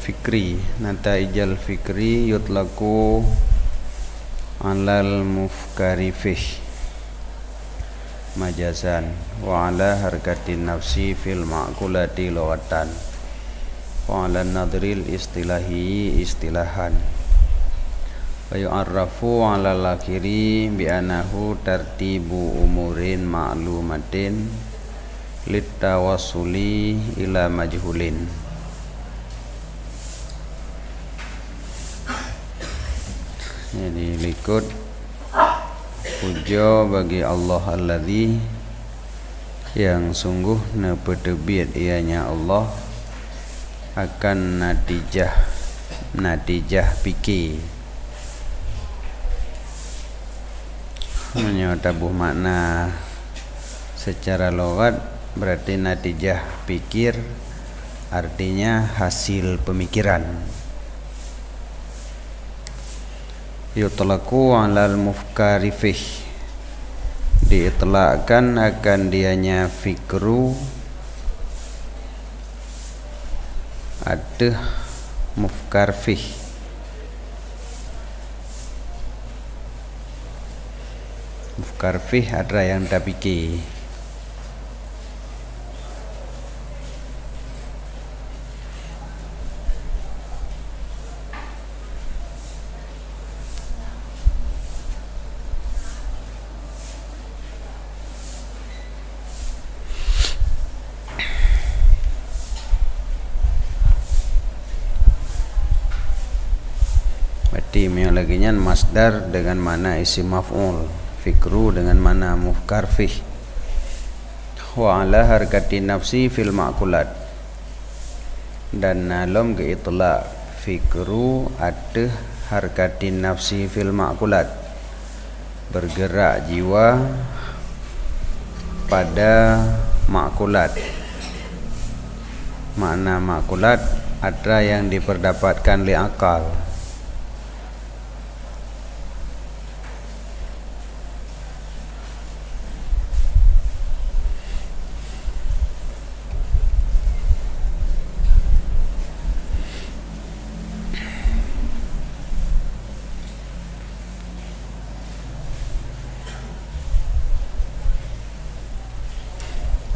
fikri. Nataijal fikri yutlaku alal mufkari fih majazan wa ala harkatin nafsi fil ma'kulati lawatan wa ala nadril istilahi istilahan wa yu'arrafu ala lakiri bi'anahu tartibu umurin ma'lumatin littawasuli ila majhulin. Jadi likut puja bagi Allah alladzi yang sungguh nepetebit ianya Allah akan natijah fikir. Tabuh makna secara logat berarti natijah pikir artinya hasil pemikiran. Yutlaqu 'alal mufkari fih, diitlaqkan akan dianya fikru ada mufkar fih. Mufkar fih ada yang tak fikir. Laginya masdar dengan mana isim maf'ul, fikru dengan mana mufkar fih. Wa ala harkati nafsi fil ma'kulat, dan nalom ke itlaq fikru ada harkati nafsi fil ma'kulat, bergerak jiwa pada ma'kulat. Makna ma'kulat ada yang diperdapatkan li akal.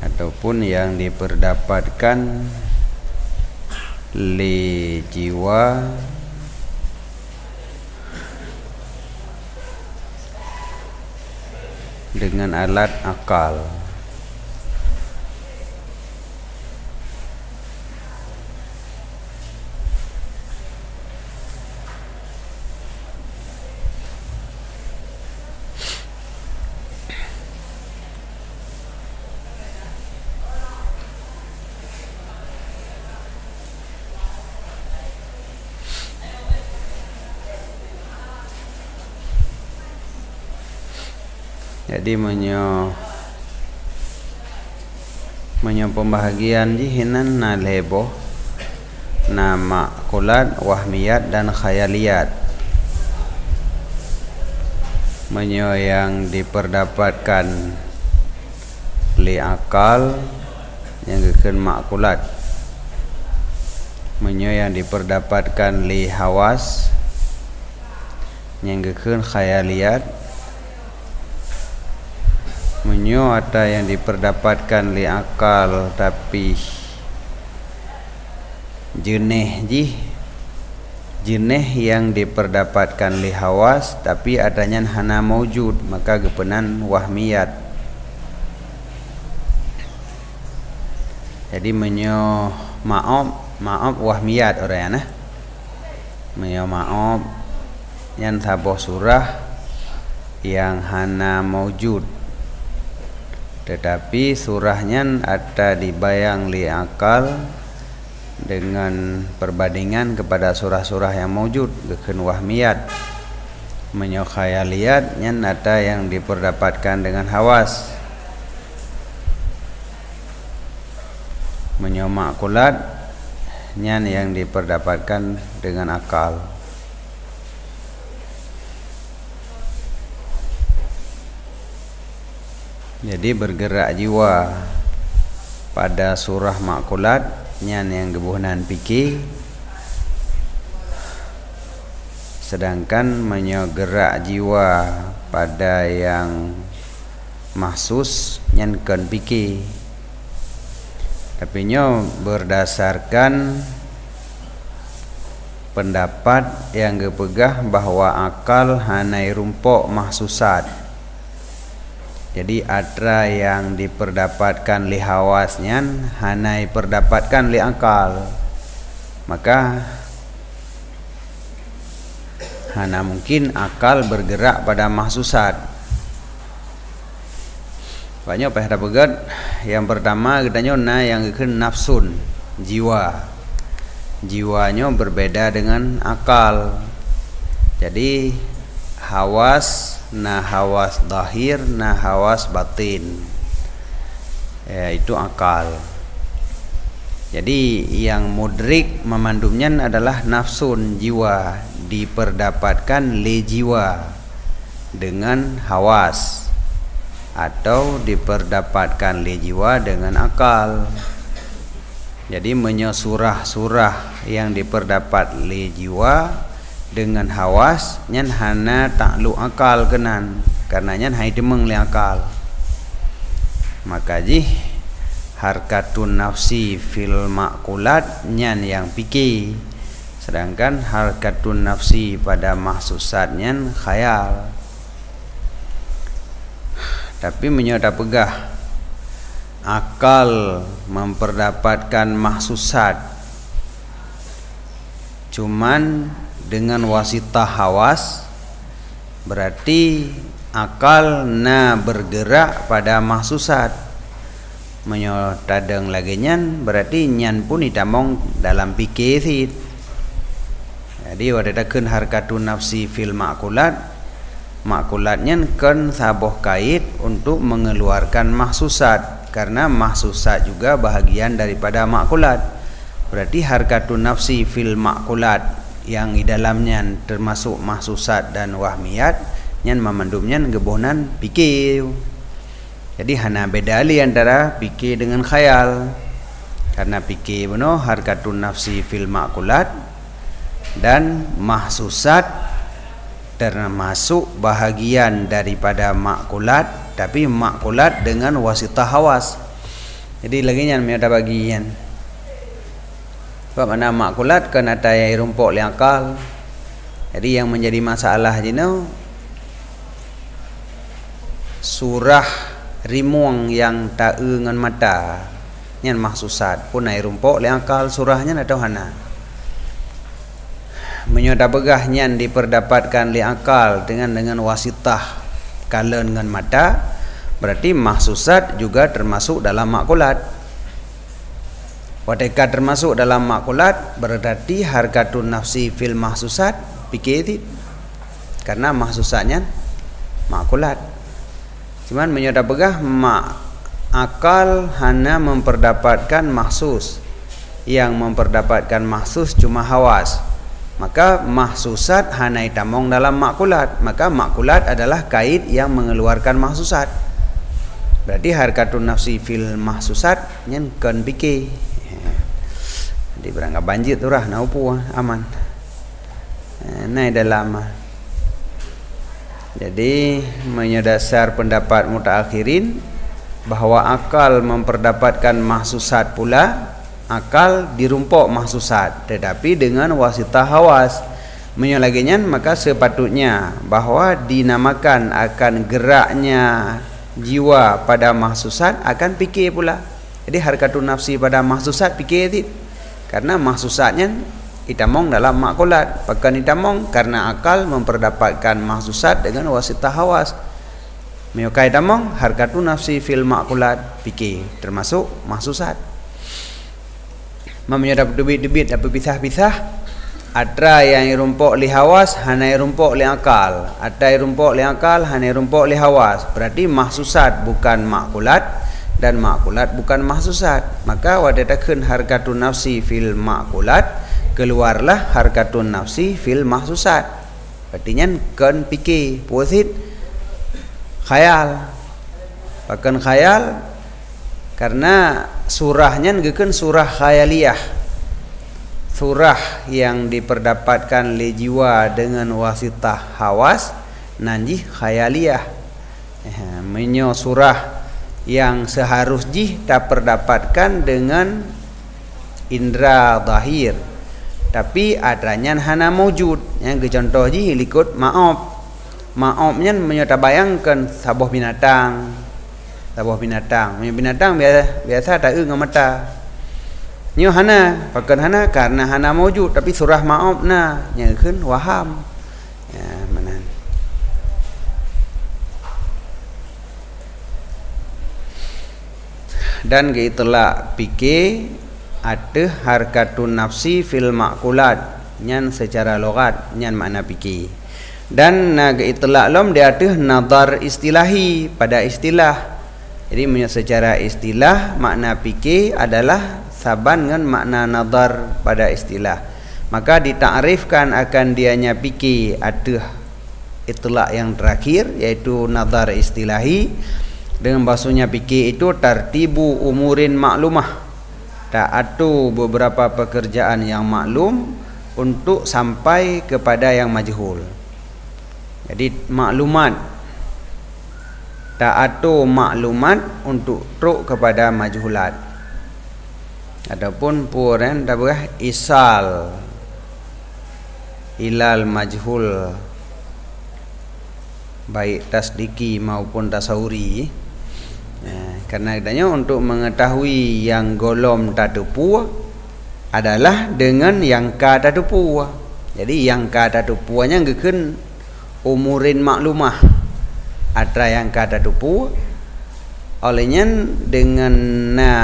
Ataupun yang diperdapatkan li jiwa dengan alat akal. Jadi menyo pembahagian jihinan na lebo nama kulat, wahmiyat dan khayaliyat. Menyo yang diperdapatkan li akal yang keken makulat. Menyo yang diperdapatkan li hawas yang keken khayaliyat. Menyo ada yang diperdapatkan li akal tapi jenih yang diperdapatkan li hawas tapi adanya hana maujud, maka gepenan wahmiyat. Jadi menyo maaf wahmiyat orangnya. Menyo maaf yang taboh surah yang hana maujud, tetapi surahnya ada dibayang li akal dengan perbandingan kepada surah-surah yang maujud, geken wahmiyat. Menyo khayaliyat yang ada yang diperdapatkan dengan hawas. Menyo makulat yang diperdapatkan dengan akal. Jadi bergerak jiwa pada surah makulat yang gebuhnan fikir sedangkan menyogerak jiwa pada yang mahsus nyankan pikir. Tapi nyo berdasarkan pendapat yang gepegah bahwa akal hanai rumpok mahsusat. Jadi atra yang diperdapatkan li hawasnya hanai perdapatkan li akal. Maka hana mungkin akal bergerak pada mahsusat. Banyak apa yang begat. Yang pertama katanya yang ke nafsun, jiwa. Jiwanya berbeda dengan akal. Jadi hawas, hawas zahir, hawas batin. Itu akal. Jadi yang mudrik memandumnya adalah nafsun, jiwa, diperdapatkan le jiwa dengan hawas atau diperdapatkan le jiwa dengan akal. Jadi menyesurah-surah yang diperdapat le jiwa dengan hawas nyan hana takluk akal kenan, karena nyan hai demeng le akal. Maka jih harkatun nafsi fil makulat nyan yang pikir, sedangkan harkatun nafsi pada mahsusat nyan khayal. Tapi menyata pegah akal memperdapatkan mahsusat cuman dengan wasitah hawas, berarti akal bergerak pada mahsusat. Menyotadeng lagi nyan berarti nyan pun itamong dalam pikir sih. Jadi wadadakeun harkatun nafsi fil makulat, makulatnya kan saboh kait untuk mengeluarkan mahsusat, karena mahsusat juga bahagian daripada makulat. Berarti harkatun nafsi fil makulat yang di dalamnya termasuk mahsusat dan wahmiyat nyan memandumnya gebohnan pikir. Jadi hana beda li antara pikir dengan khayal. Karena pikir beno harkatun nafsi fil makulat dan mahsusat termasuk bahagian daripada makulat, tapi makulat dengan wasitah hawas. Jadi lagi nyan ada bagian. Sebab mana makulat kan ada yang rumpok li akal. Jadi yang menjadi masalah jino surah rimuang yang tak dengan mata nyan mahsusat pun ai rumpok li akal surahnya atau hana. Menyoda begah nyan diperdapatkan li akal dengan wasitah kala dengan mata, berarti mahsusat juga termasuk dalam makulat. Wadeka termasuk dalam makulat berarti harkatun nafsi fil mahsusat pikir itu, karena mahsusatnya makulat. Cuman menyoda begah akal hanya memperdapatkan mahsus, yang memperdapatkan mahsus cuma hawas. Maka mahsusat hana itamong dalam makulat. Maka makulat adalah kait yang mengeluarkan mahsusat. Berarti harkatun nafsi fil mahsusat nyen kan pikir. Jadi berangkat banjir tu rah naupu aman. Nai dalam. Jadi menyadasar pendapat mutaakhirin bahwa akal memperdapatkan mahsusat pula, akal dirumpok mahsusat tetapi dengan wasitah hawas. Menyalaginya maka sepatutnya bahwa dinamakan akan geraknya jiwa pada mahsusat akan pikir pula. Jadi harkatun nafsi pada mahsusat pikir itu, karena mahsusatnya itamong dalam makulat, bahkan itamong karena akal memperdapatkan mahsusat dengan wasitah hawas. Meyokai itamong harkatun nafsi fil makulat pikir termasuk mahsusat. Menyadap debit-debit apa pisah-pisah. Ada yang rumpok li hawas, hana rumpok li akal. Ada rumpok li akal, hana rumpok li hawas. Berarti mahsusat bukan makulat dan makulat bukan mahsusat. Maka wadadakeun harkatun nafsi fil makulat, keluarlah harkatun nafsi fil mahsusat. Artinya kan pikir, puasit, khayal. Bahkan khayal karena surahnya ngeukeun surah khayaliyah. surah yang diperdapatkan li jiwa dengan wasitah hawas nanji khayaliyah. Menyo surah yang seharusnya tak perdapatkan dengan indra zahir, tapi adanya hana mewujud. Yang contoh ji likut maafnya menyata bayangkan sabuh binatang. Binatang biasa tak mata. Nyo hana, pakan hana karena hana mewujud, tapi surah maaf na nyekeun waham. Ya, manan. Dan itulah fikir ada harkatun nafsi fil makulat, nyan secara logat nyan makna fikir. Dan itulah lom dia ada nazar istilahi pada istilah. Jadi secara istilah makna fikir adalah saban dengan makna nazar pada istilah. Maka ditakrifkan akan dianya fikir ada itulah yang terakhir, yaitu nazar istilahi. Dengan bahasanya fikir itu tartibu umurin maklumah, tak ada beberapa pekerjaan yang maklum untuk sampai kepada yang majhul. Jadi maklumat, tak ada maklumat untuk truk kepada majhulat. Adapun puran tabah isal ilal majhul, baik tasdiki maupun tasawuri. Karena adanya untuk mengetahui yang golom tatupu adalah dengan yang ka tatupu. Jadi yang ka tatupuanya ngeken umurin maklumah atra yang ka tatupu, olehnya dengan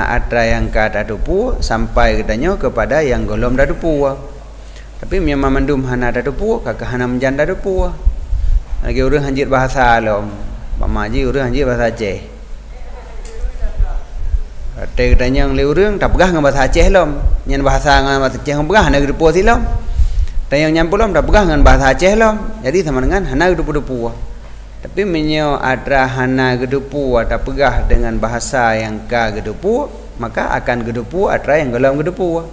atra yang ka tatupu sampai katanya kepada yang golom tatupu. Tapi memang mandum hana tatupu kakak hana menjan tatupu. Lagi urang hanjit bahasa lom, Pak Maji urang hanjit bahasa Aceh. Katanya yang urang tak pegah dengan bahasa Aceh lom, nyan bahasa dengan bahasa Aceh pegah hana gedepu silom. Dan yang nyampu lom tak pegah dengan bahasa Aceh lom. Jadi sama dengan hana gedepu-depu. Tapi menyo adra hana gedepu atau pegah dengan bahasa yang ka gedepu, maka akan gedepu adra yang golom gedepu.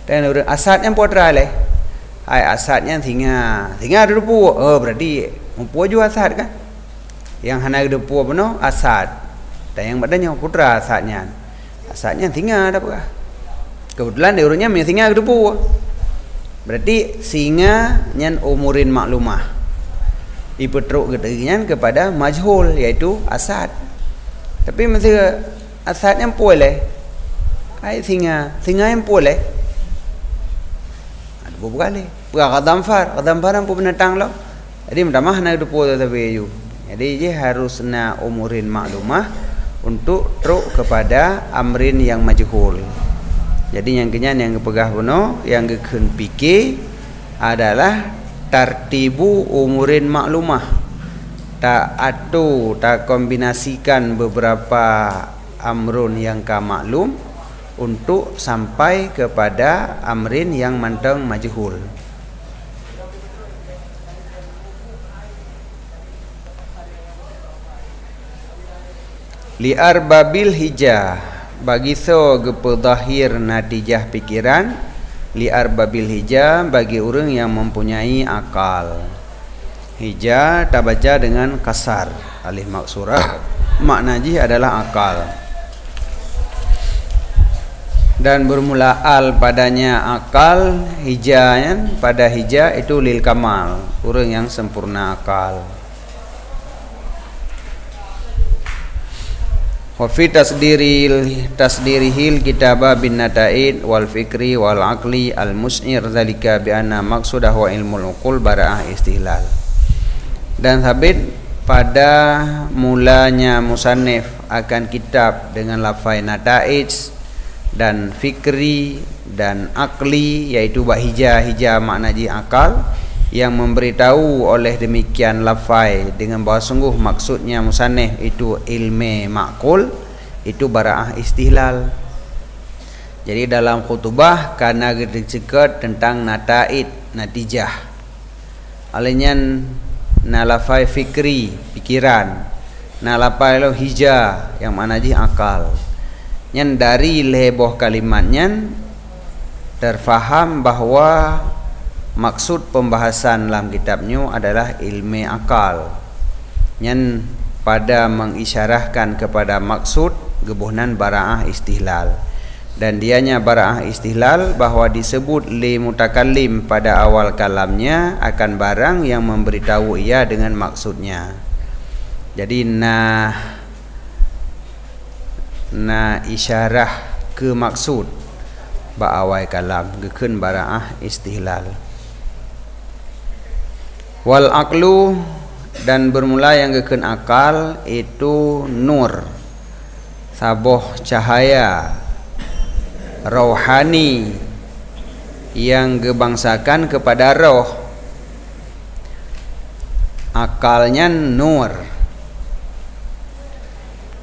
Dan urang asadnya potra leh. Hai asadnya tinggal gedepu. Oh berarti mempu juga asad kan? Yang hana gedepu apa no? Asad. Dan yang badannya putra asadnya. Asadnya tinggal ada apa? Kebetulan dia urangnya tinggal gedepu. Berarti singa nyan umurin maklumah. Dipetruk keterangan kepada majhul, yaitu asad. Tapi masa asadnya boleh, ai singa yang boleh. Ada beberapa kali. Kadamfar pun binatang lo. Jadi mendamah nak depo tapi you. Jadi dia harus na umurin maklumah untuk truk kepada amrin yang majhul. Jadi yang kenyan yang kepegah puno, yang kekeun fikir adalah tartibu umurin maklumah. Tak kombinasikan beberapa amrun yang ka maklum untuk sampai kepada amrin yang manteng majhul. Liar babil hijah, bagi so gepedahir natijah pikiran. Liar babil hijah, bagi orang yang mempunyai akal. Hijah tak baca dengan kasar, alif maksurah, makna ji adalah akal. Dan bermula al padanya akal, hijah pada hijah itu lil kamal, orang yang sempurna akal. Wa fi tasdirihil kitaba bin nata'id wal fikri wal aqli al mus'ir zalika bi anna maqsudahu ilmul uqul bara'ah istihlal. Dan sabit pada mulanya musannif akan kitab dengan lafai nata'id dan fikri dan aqli, yaitu hijah makna ji akal, yang memberitahu oleh demikian lafai dengan bahawa sungguh maksudnya musannif itu ilmu makul, itu bara'ah istihlal. Jadi dalam khutbah karena disebut tentang nata'id, natijah, alanya na lafai fikri, pikiran, na lafai lo hijah yang mana ji akal. Yang dari leboh kalimatnya terfaham bahwa maksud pembahasan dalam kitabnya adalah ilmu akal yang pada mengisyarahkan kepada maksud gebuhnan bara'ah istihlal, dan dianya bara'ah istihlal bahwa disebut li mutakallim pada awal kalamnya akan barang yang memberitahu ia dengan maksudnya. Jadi na isyarah ke maksud ba awal kalam gekeun bara'ah istihlal. Wal aqlu, dan bermula yang gekeun akal itu nur, saboh cahaya rohani yang gebangsakan kepada roh. Akalnya nur,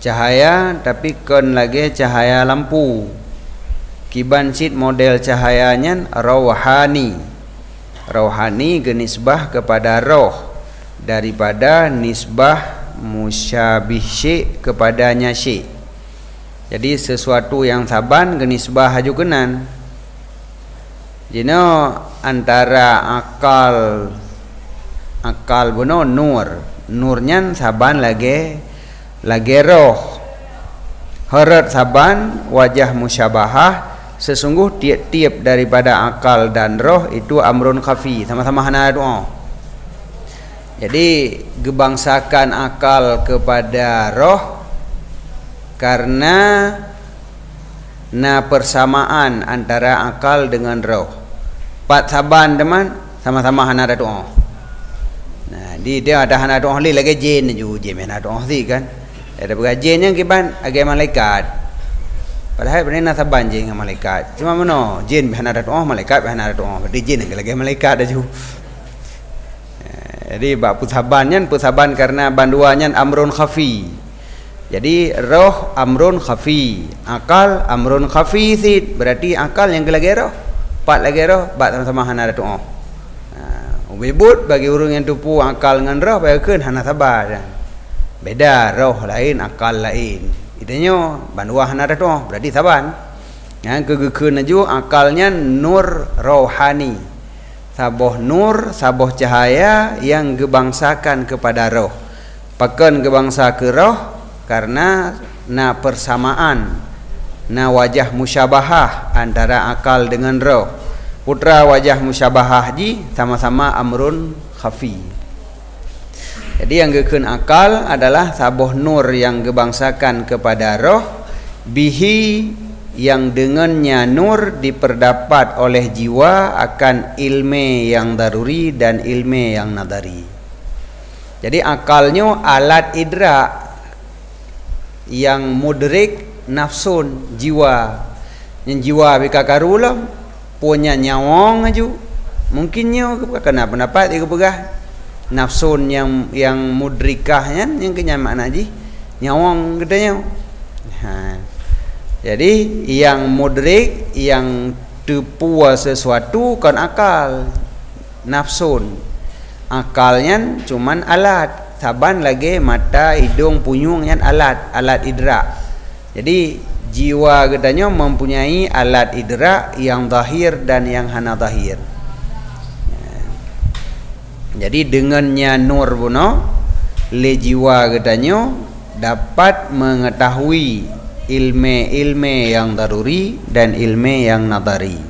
cahaya tapi kon lagi cahaya lampu. Kiban cit model cahayanya rohani. Rohani genisbah kepada roh daripada nisbah musyabih syai' kepadanya syai'. Jadi sesuatu yang saban genisbah hajukenan. Jino antara akal beno nurnya saban lagi roh. Harat saban wajah musyabahah, sesungguh tiap-tiap daripada akal dan roh itu amrun khafi, sama-sama hana doa. Jadi gebangsakan akal kepada roh karena persamaan antara akal dengan roh. Pat saban teman sama-sama hana doa. Nah, dia ada hana doa lagi jin ju jin hana doa si kan. Ada berjin yang kiban agak malaikat. Padahal benar saban jin dengan malaikat. Cuma mana jin hana doa, malaikat hana doa. Berarti jin lagi malaikat dah ju. Jadi bab pusaban karena banduannya amrun khafi. Jadi roh amrun khafi, akal amrun khafi sid. Berarti akal yang lagi roh, pat lagi roh, bat sama-sama hana doa. Ubibut bagi orang yang tupu akal dengan roh bayakeun hana sabar. Beda roh lain, akal lain. Itanya banduan hana doa, berarti saban. Yang kegekeun aju akalnya nur rohani. Saboh nur, saboh cahaya yang gebangsakan kepada roh. Pakan gebangsa ke roh karena persamaan, wajah musyabahah antara akal dengan roh. Putra wajah musyabahah ji sama-sama amrun khafi. Jadi yang gekeun akal adalah saboh nur yang gebangsakan kepada roh, bihi yang dengannya nur diperdapat oleh jiwa akan ilmu yang daruri dan ilmu yang nadari. Jadi akalnya alat idrak yang mudrik nafsun jiwa. Yang jiwa bikakarulah punya nyawang aju. Mungkinnya kena pendapat iku pegah nafsun yang mudrikahnya yang kenya makna ji nyawang gedenya. Jadi yang mudrik, yang tepua sesuatu kan akal, nafsun. Akalnya cuman alat, saban lagi mata, hidung, punyung yang alat idrak. Jadi jiwa gedanya mempunyai alat idrak yang zahir dan yang hana zahir. Jadi dengannya nur puno, le jiwa gedanya dapat mengetahui ilmu yang daruri dan ilmu yang nadari.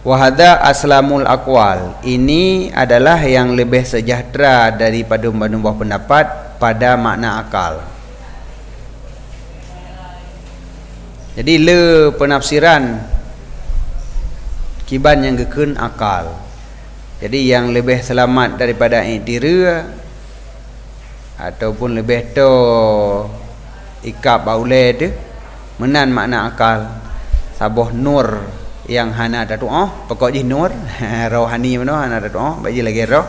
Wahada aslamul aqwal, ini adalah yang lebih sejahtera daripada buah pendapat pada makna akal. Jadi penafsiran kiban yang gekeun akal. Jadi yang lebih selamat daripada i'tira ataupun lebih to ikab baule tu menan makna akal saboh nur yang hana ada doa pokok di nur rohani mana hana ada doa bagi lagi roh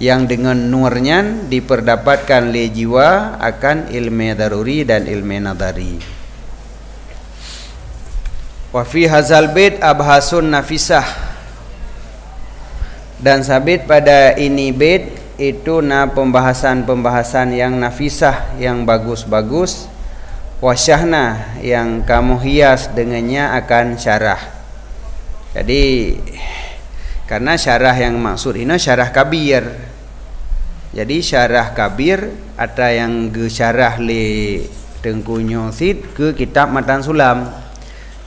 yang dengan nurnya diperdapatkan le jiwa akan ilmu daruri dan ilmu nadari. Wa fi hazal bait abhasun nafisah, dan sabit pada ini bait itu pembahasan-pembahasan yang nafisah, yang bagus-bagus, wasyahna yang kamu hias dengannya akan syarah. Jadi karena syarah yang maksud ini syarah kabir. Jadi syarah kabir ada yang ge syarah li Tengku Nyosid ke kitab Matan Sulam.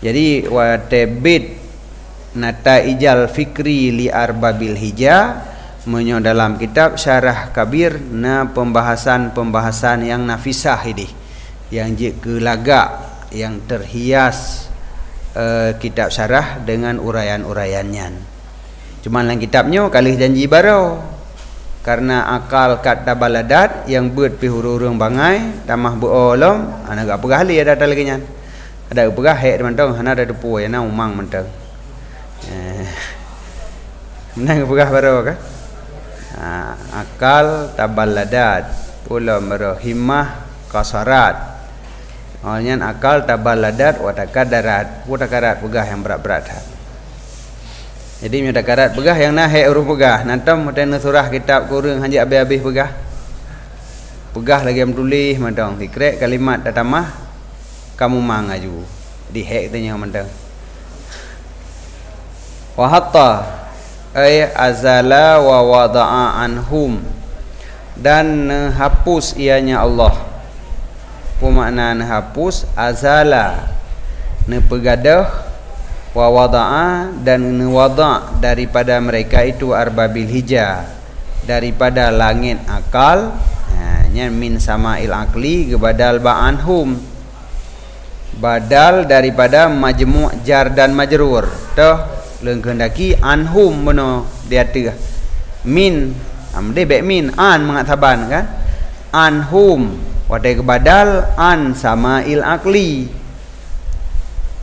Jadi wa tabid nataijal fikri li arbabil hija menyo dalam kitab syarah kabir na pembahasan yang nafisah ini, yang je ke lagak, yang terhias kitab syarah dengan uraian-uraiannya. Cuma dalam kitabnya kalih janji baru karena akal kata baladat yang buat pi hurung bangai tamah beolom ana gak pegah li ada lagi nya. Ada pegah hek mentong ana ada depu yana umang mentong. Menang pegah baru ka? Akal tabaladat ulam baru himmah kasarat. Awalnya akal tabaladat wa takadarat, takarat pegah yang berat-berat. Jadi nya takarat pegah yang nah huruf pegah. Nantam muten surah kitab kurang hanji habis-habis pegah. Pegah lagi am tulis mentong dikrek kalimat tatamah kamu mangaju. Di hek tanya mentong. Wa hatta ay azala wa wada'a anhum, dan hapus ianya Allah. Makna hapus azala nepegadah wa wada'a, dan wada' daripada mereka itu arbabil hija, daripada langit akal, nya min sama'il akli gebadal ba'anhum, badal daripada majmu' jar dan majrur toh leung kehendaki anhum beno dia teh min amde be min an mengataban kan anhum wadai kebadal an sama'il akli.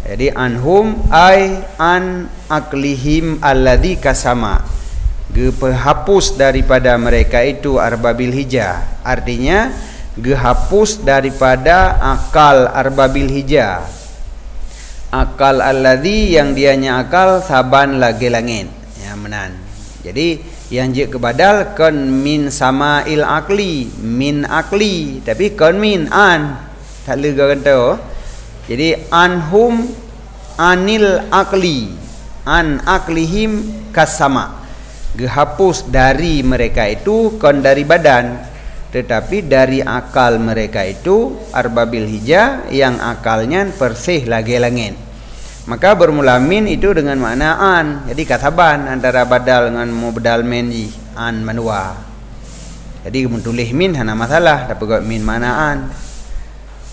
Jadi anhum ay an aklihim alladhi kasama, gehapus daripada mereka itu arbabil hija, artinya gehapus daripada akal arbabil hija, akal alladhi yang dianya akal saban lagi langit ya menan. Jadi yang je kebadal kon min sama'il akli, min akli, tapi kon min an tak lega kata. Jadi anhum anil akli, an aklihim kasama, gehapus dari mereka itu kon dari badan, tetapi dari akal mereka itu arbabil hija yang akalnya persih lagi langit. Maka bermula min itu dengan makna an. Jadi kataban antara badal dengan mubdal menji an manwa. Jadi menulis min hana masalah, tapi kalau min makna an.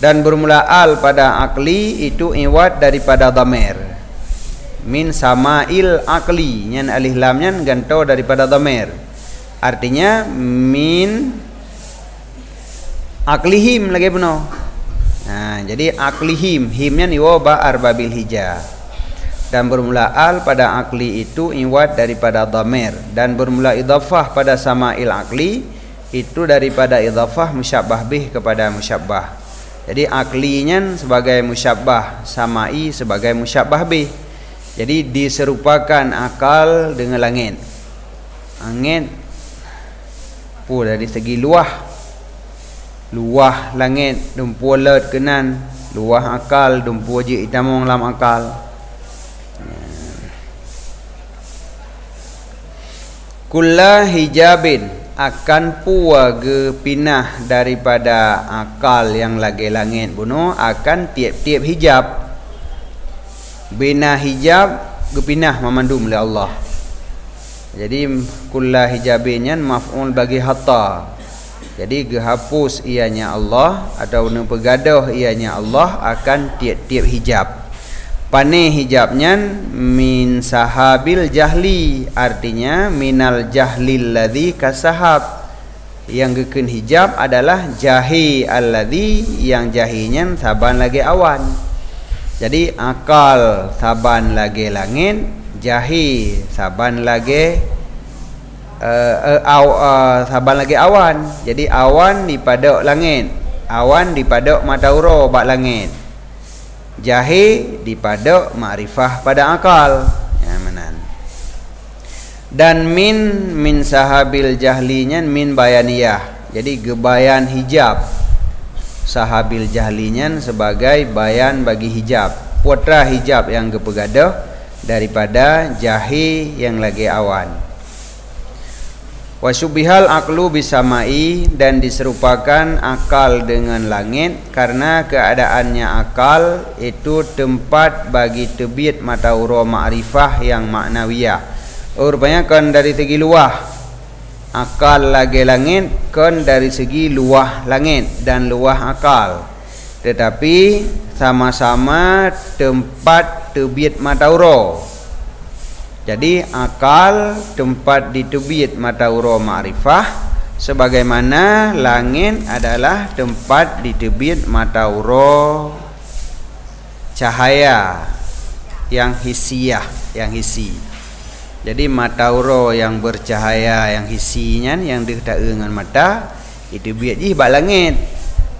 Dan bermula al pada akli itu iwat daripada dhamir. Min sama'il akli, nyan alif lam nyan ganto daripada dhamir. Artinya min aklihim lagi benar. Nah, jadi aklihim, himnya niwa ba arbabil hija. Dan bermula al pada akli itu iwat daripada dhamir, dan bermula idhafah pada sama'il akli itu daripada idhafah musyabbah bih kepada musyabbah. Jadi aklinya sebagai musyabbah, sama'i sebagai musyabbah bih. Jadi diserupakan akal dengan langit. Langit dari segi luah langit dumpu let kenan, luah akal dumpu je itamong lam akal. Kulla hijabin akan pua ge pinah daripada akal yang lagi langit buno akan tiap-tiap hijab. Bina hijab ge pinah memandum oleh Allah. Jadi kulla hijabinnya maf'ul bagi hatta. Jadi gehapus ianya Allah atau pegadah ianya Allah akan tiap-tiap hijab. Pane hijabnya min sahabil jahli, artinya minal jahlil ladzi kasahab. Yang geken hijab adalah jahi alladzi, yang jahinya saban lagi awan. Jadi akal saban lagi langit, jahi saban lagi saban lagi awan. Jadi awan dipadok langit, awan dipadok matauro bak langit, jahi dipadok makrifah pada akal ya menan. Dan min sahabil jahlinya min bayaniyah, jadi gebayan hijab. Sahabil jahlinya sebagai bayan bagi hijab, putra hijab yang gepegadah daripada jahe yang lagi awan. Wa syubihal aqlu bisamai, dan diserupakan akal dengan langit karena keadaannya akal itu tempat bagi terbit mataura ma'rifah yang maknawiyah. Rupanya kan dari segi luah akal lagi langit, kan dari segi luah langit dan luah akal, tetapi sama-sama tempat terbit mataura. Jadi akal tempat ditebit mataura ma'rifah, sebagaimana langit adalah tempat ditebit mataura cahaya yang hissiyah, yang hisi. Jadi mataura yang bercahaya yang hisinya yang diketahui dengan mata itu biat jih bak langit.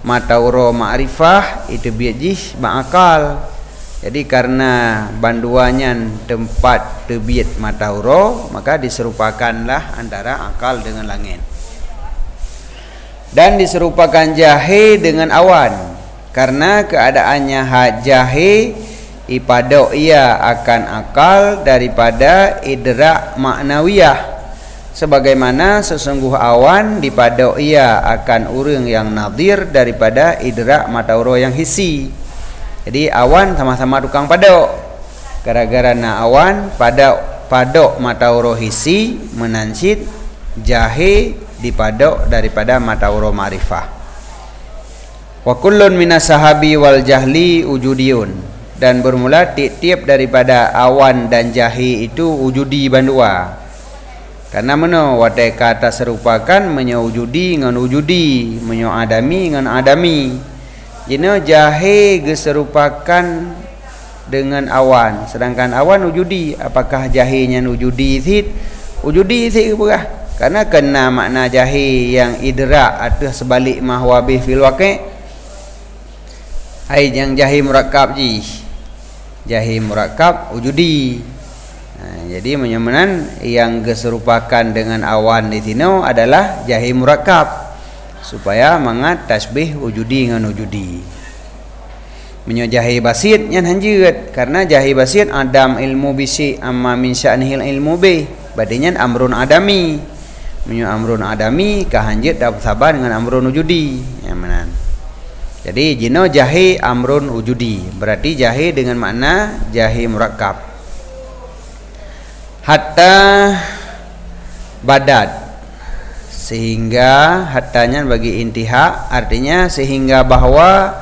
Mataura ma'rifah itu biat jih bak akal. Jadi karena banduannya tempat terbit mataura, maka diserupakanlah antara akal dengan langit. Dan diserupakan jahe dengan awan karena keadaannya jahe ipadok ia akan akal daripada idrak maknawiyah, sebagaimana sesungguh awan dipadok ia akan urang yang nadir daripada idrak mataura yang hisi. Jadi awan sama-sama tukang padok. Gara-gara na awan padok mataura hisi menansid jahe dipadok daripada mataura ma'rifah. Wa kullun minas sahabi wal jahli wujudiyun, dan bermula tiap-tiap daripada awan dan jahe itu wujudi bandua. Karena mana watai kata serupakan menyawujudi dengan wujudi, menyawadami dengan adami. Jina jahe geserupakan dengan awan, sedangkan awan wujudi. Apakah jahenya wujudi sid? Wujudi sid ke berah? Karena kena makna jahe yang idrak atau sebalik mahwabih fil waqi'. Ai yang jahe murakkab ji. Jahe murakkab wujudi. Jadi menyamanan yang geserupakan dengan awan di sini adalah jahe murakkab, supaya mangat tasbih wujudi dengan wujudi. Menyo jahe basit nyan hanjeut, karena jahe basit adam ilmu bisi amma min sya'nihil ilmu bih, badinyan amrun adami. Menyo amrun adami kahanjeut dapat sabar dengan amrun wujudi. Ya manan. Jadi jino jahe amrun wujudi, berarti jahe dengan makna jahe murakkab. Hatta badat, sehingga hatanya bagi intiha, artinya sehingga bahwa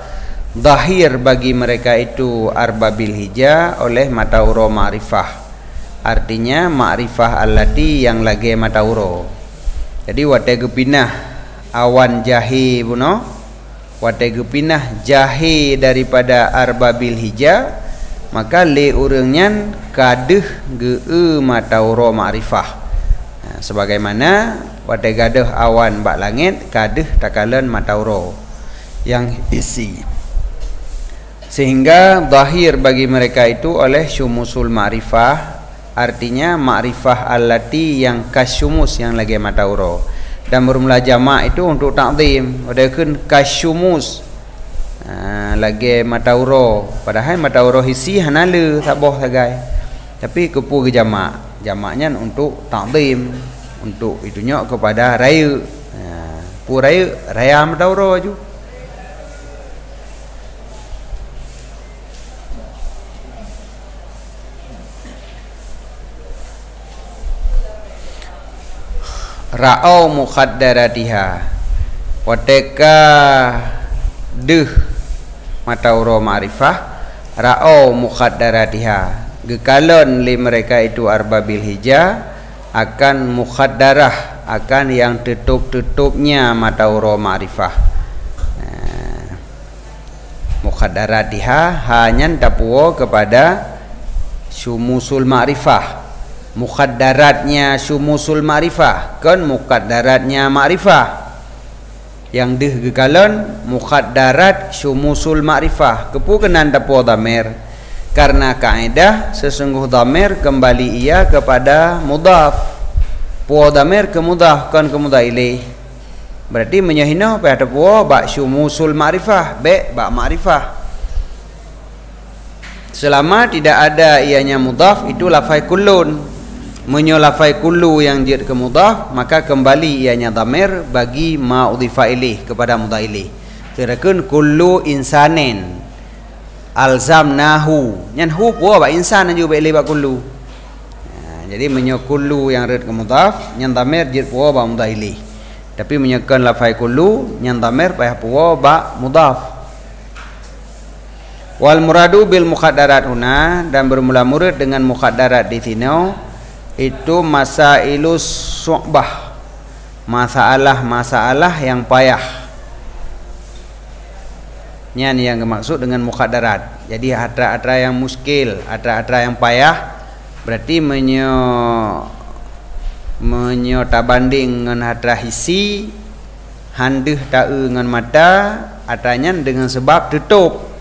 zahir bagi mereka itu arbabil hija oleh mataura ma'rifah, artinya ma'rifah allati yang lagi mataura. Jadi watai gepinah awan jahe buno, watai gepinah jahe daripada arbabil hija, maka le urangnya kadeh geu mataura ma'rifah. Sebagaimana watai gaduh awan bak langit, kadeh takalan mataura yang isi, sehingga zahir bagi mereka itu oleh syumusul ma'rifah, artinya ma'rifah allati yang kasyumus yang lagi mataura. Dan bermula jamak itu untuk takzim, wadakan kasyumus lagi mataura, padahal mataura hisi hanala saboh sagai, tapi kepu ke jamak. Jamaknya untuk takzim, untuk itunya kepada raya. Pu raya mataura ju. Ra'au mukhaddaratiha, wateka deh mataura ma'rifah, ra'au mukhaddaratiha, gekalon li mereka itu arbabil hija akan mukhaddarah, akan yang tutup-tutupnya mataura ma'rifah. Mukhaddaratiha hanya tapuo kepada syumusul ma'rifah. Mukhaddaratnya syumusul ma'rifah, kan mukhaddaratnya ma'rifah. Yang deh gekalon mukhaddarat syumusul ma'rifah, kepu kenan tapuo dhamir. Karena kaidah sesungguh dhamir kembali ia kepada mudhaf. Puo dhamir ke mudhaf, kan ke mudhaf ilaih. Berarti menyahina pada puo bak syumusul ma'rifah, be bak ma'rifah. Selama tidak ada ianya mudhaf, itu lafai kullun. Menyo lafai kullu yang jid ke mudhaf, maka kembali ianya dhamir bagi ma udhifa ilaih, kepada mudhaf ilaih. Kirakan kullu insanin alzamnahu, nyan hu puah ba insan juga ilaih ba kullu. Jadi menyo kullu yang rid ke mudhaf, nyan dhamir jid puah ba mudhaf ilaih. Tapi menyekan lafai kullu, nyan dhamir payah puah ba mudhaf. Wal muradu bil muqaddarat huna, dan bermula murid dengan muqaddarat di sini itu masailus su'bah, masalah yang payah. Nyan yang dimaksud dengan muqaddarat. Jadi atra-atra yang muskil, atra-atra yang payah, berarti menyo tabanding dengan atra hisi, handeh ta'u dengan mata, atranya dengan sebab tutup.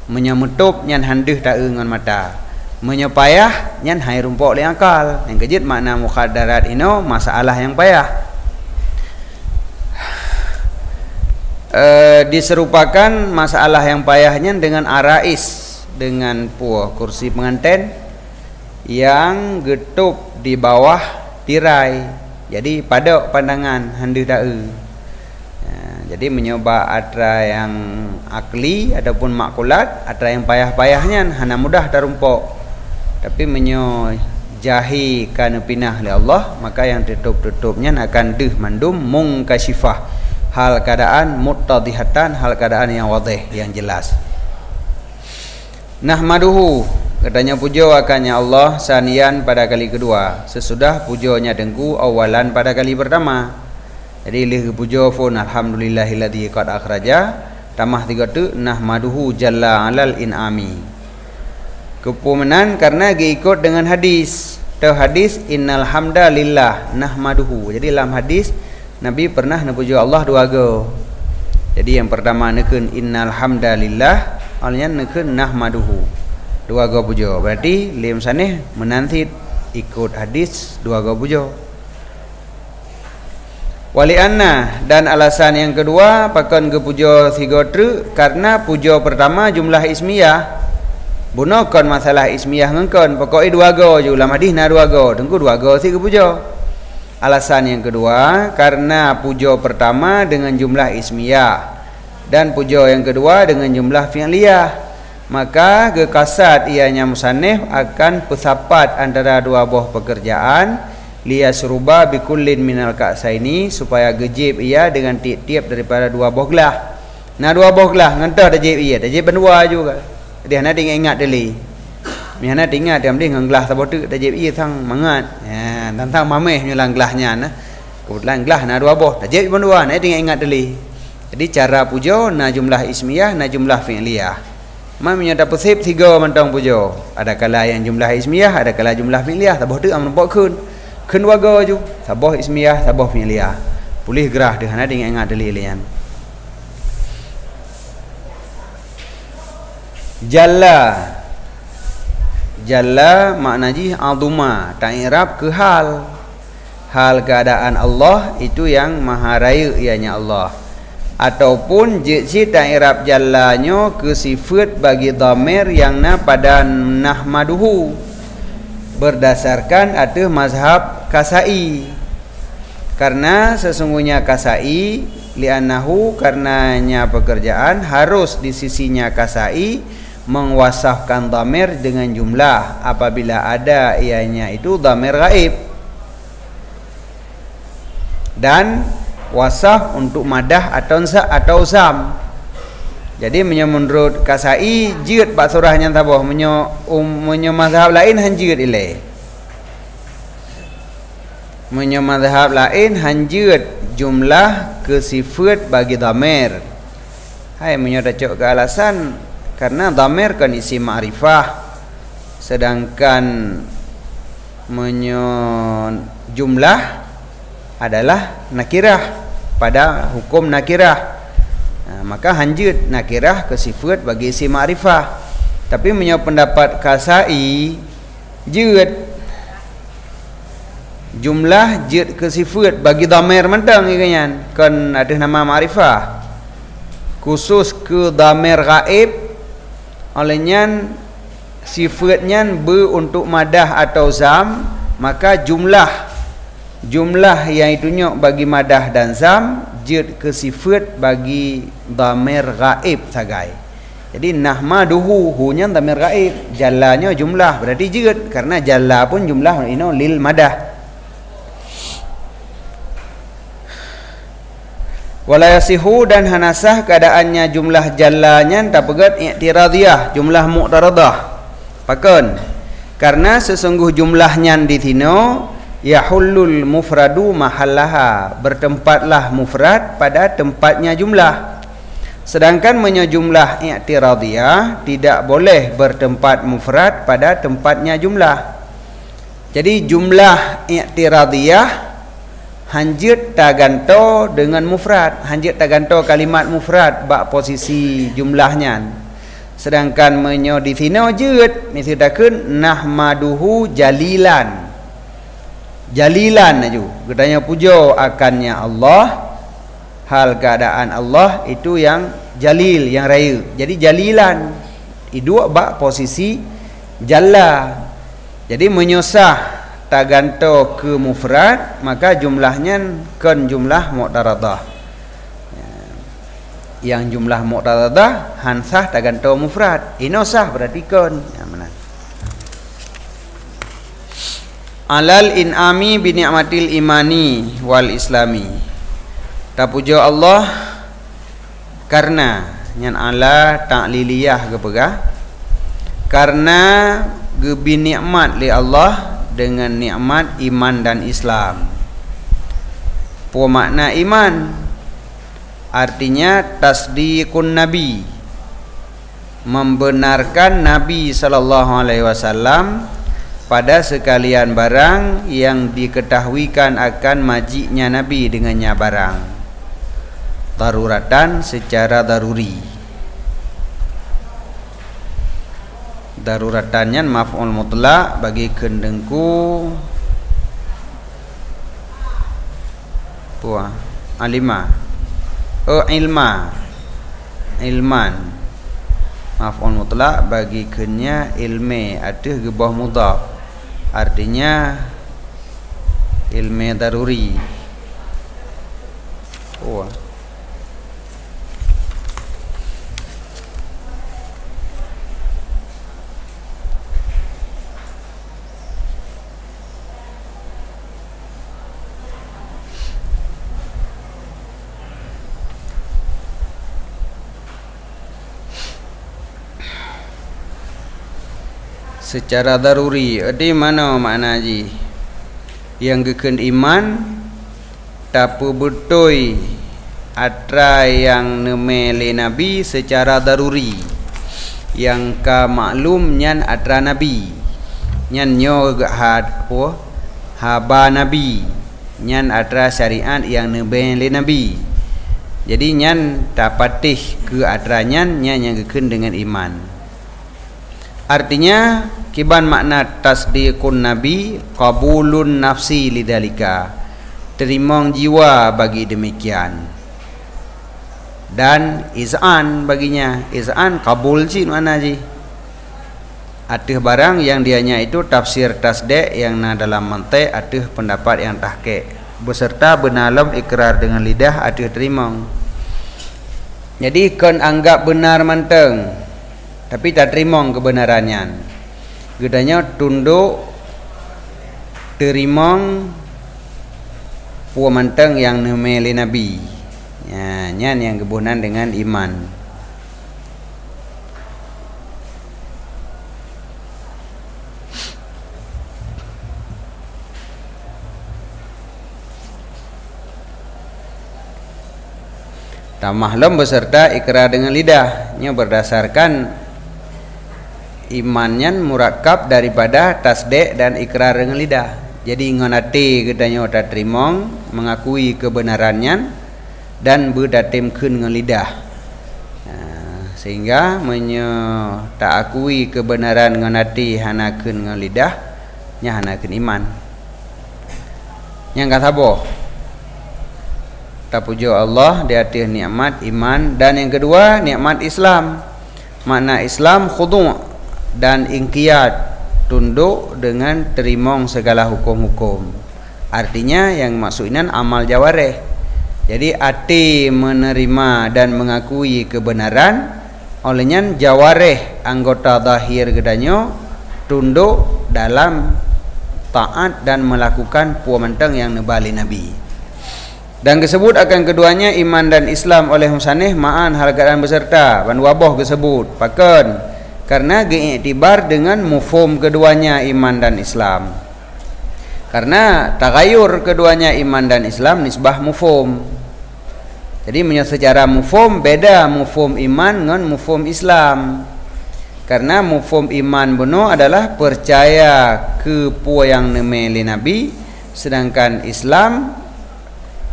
Menyemutup nyan handeh tak dengan mata, menyepayah nyan hai rumpok li akal. Yang kejit makna muqaddarat ino masalah yang payah. Diserupakan masalah yang payahnya dengan arais, dengan puah kursi pengantin yang getup di bawah tirai. Jadi pada pandangan handeh tak. Jadi mencoba atra yang akli ataupun makulat, atra yang payah-payahnya hana mudah tarumpok. Tapi menyo jahi kana pinah li Allah, maka yang tutup-tutupnya akan deh mandum mungkashifah, hal keadaan muttadihatan, hal keadaan yang wadih, yang jelas. Nahmaduhu, katanya puja akannya Allah sanian pada kali kedua, sesudah pujanya dengku awalan pada kali pertama. Jadi lih puja pun alhamdulillahilladzi qad akhraja, tamah 3 tu nahmaduhu jalla alal inami. Kepumenan karena diikut dengan hadis. Tau hadis innal hamdalillah nahmaduhu. Jadi dalam hadis Nabi pernah puja Allah 2 go. Jadi yang pertama nekeun innal hamdalillah, alnya nekeun nahmaduhu. 2 go puja. Berarti lim saneh menanti ikut hadis 2 go puja. Wali anna, dan alasan yang kedua pakan ke puja 3 tru, karena puja pertama jumlah ismiyah. Bunakan masalah ismiyah ngengkon pokoknya 2 go je ulam hadis na 2 go, tengku 2 go si ke puja. Alasan yang kedua karena puja pertama dengan jumlah ismiyah dan puja yang kedua dengan jumlah fi'liyah, maka gekasat ianya musannif akan pesapat antara 2 buah pekerjaan liyasruba bikullin minal ka'saini, supaya gejib ia dengan tiap-tiap daripada 2 buah gelah. Nah 2 buah gelah ngentah dah jib ia, dah jib berdua juga. Dia nak ingat deli. Miana ingat dia mending gelah sabot tu dah jib ia sang mangat. Ya, tentang mameh nyelang gelahnya nah. Kebetulan gelah na 2 buah, dah jib berdua, nak ingat deli. Jadi cara puja na jumlah ismiyah, na jumlah fi'liyah. Mamnya dapat sip 3 mentang puja. Ada kala yang jumlah ismiyah, ada kala jumlah fi'liyah, sabot tu am nampak kun. Kedua go ju, sabah ismiyah, sabah fi'liyah. Pulih gerah dah nak ingat deli lian. Jalla, jalla maknanya azuma, ta'irab ke hal. Hal keadaan Allah itu yang maha raya ianya Allah. Ataupun jisi ta'irab jallanya ke sifat bagi dhamir yang na pada nahmaduhu, berdasarkan ada mazhab Kasai. Karena sesungguhnya Kasai li'annahu, karenanya pekerjaan harus di sisinya Kasai mengwasafkan dhamir dengan jumlah apabila ada ianya itu dhamir gaib, dan wasaf untuk madah atau sam. Jadi menurut Kasai jid bak surahnya tabah menyo mazhab lain hanjid ilai. Menyo mazhab lain hanjid jumlah ke sifat bagi dhamir. Hai menyo dacok ke alasan karena dhamir kan isi ma'rifah, sedangkan menyo jumlah adalah nakirah pada hukum nakirah. Maka hanjid nakirah ke sifat bagi isi ma'rifah. Tapi menyo pendapat Kasai jid jumlah jid ke sifat bagi dhamir mentang ikanyan kan ada nama ma'rifah khusus ke dhamir gaib, olehnya sifatnya be untuk madah atau zam, maka jumlah yang itunya bagi madah dan zam jid ke sifat bagi dhamir ghaib sagai. Jadi nahmaduhu hunya dhamir ghaib, jallanya jumlah berarti jid, karena jalla pun jumlah ini lil madah. Wala yasihu dan hanasah keadaannya jumlah jallanya tak pegat i'tiradiyah, jumlah mu'taradah. Pakon karena sesungguh jumlahnya di sino yahullul mufradu mahallaha, bertempatlah mufrad pada tempatnya jumlah. Sedangkan jumlah i'tiradiyah tidak boleh bertempat mufrad pada tempatnya jumlah. Jadi jumlah i'tiradiyah hanjit taganto dengan mufrad, hanjit taganto kalimat mufrad bak posisi jumlahnya. Sedangkan menyo di sini jid misitakeun nahmaduhu jalilan, jalilan aju katanya puja akannya Allah, hal keadaan Allah itu yang jalil, yang raya. Jadi jalilan itu bak posisi jalla. Jadi menyusah taganto ke mufrad, maka jumlahnya kan jumlah mu'taradah. Yang jumlah mu'taradah hansah taganto mufrad, inosah berarti kan ya, mana? Alal in'ami bi ni'matil imani wal islami. Tapuja Allah karena nyan ala ta'liliyah kepegah, karena gebi nikmat li Allah dengan nikmat iman dan Islam. Apa makna iman? Artinya tasdiqun nabi, membenarkan Nabi sallallahu alaihi wasallam pada sekalian barang yang diketahuikan akan majiknya Nabi dengannya barang, daruratan secara daruri. Daruratannya maf'ul mutlak bagi kendengku puah alima ilma ilman, maf'ul mutlak bagi kenya ilme ada gebah mudhaf, artinya ilme daruri. Puah secara daruri. Di mana makna ji yang geken iman tapu betoi atra yang nemele nabi secara daruri, yang ka maklum nyan atra nabi nyan nyo had po haba nabi nyan atra syariat yang nemele nabi. Jadi nyan tapatih ke atra nyan yang geken dengan iman. Artinya kiban makna tasdiqun nabi qabulun nafsi lidzalika, terima jiwa bagi demikian, dan izan baginya. Izan kabul sih mana ji, atih barang yang dianya itu tafsir tasdek yang na dalam mantek, atih pendapat yang tahqiq beserta benalam ikrar dengan lidah atih terima. Jadi kan anggap benar manteng tapi tak terima kebenarannya, gedanya tunduk terima puan manteng yang nemeli nabi ya, nyan yang kebunan dengan iman. Tamahlum beserta ikrar dengan lidahnya berdasarkan imannya murakkab daripada tasdek dan ikrar dengan lidah. Jadi ngonati gedanya tak terima mengakui kebenarannya dan berdatimkeun dengan lidah, sehingga tak akui kebenaran ngonati hanakeun dengan lidah nya hanakeun iman. Yang kata boh tapujo Allah di atas nikmat iman. Dan yang kedua nikmat Islam. Makna Islam khudu' dan inqiyad, tunduk dengan terimong segala hukum-hukum. Artinya yang maksudnya amal jawareh. Jadi hati menerima dan mengakui kebenaran, olehnya jawareh anggota zahir gedanyo tunduk dalam taat dan melakukan puamantang yang nebali Nabi. Dan disebut akan keduanya iman dan Islam oleh musannih ma'an hargaan beserta ban wabah disebut paken karena diiktibar dengan mufhum keduanya iman dan Islam. Karena tagayur keduanya iman dan Islam nisbah mufhum. Jadi secara mufhum beda mufhum iman dengan mufhum Islam. Karena mufhum iman benar adalah percaya ke puan yang nemeli Nabi, sedangkan Islam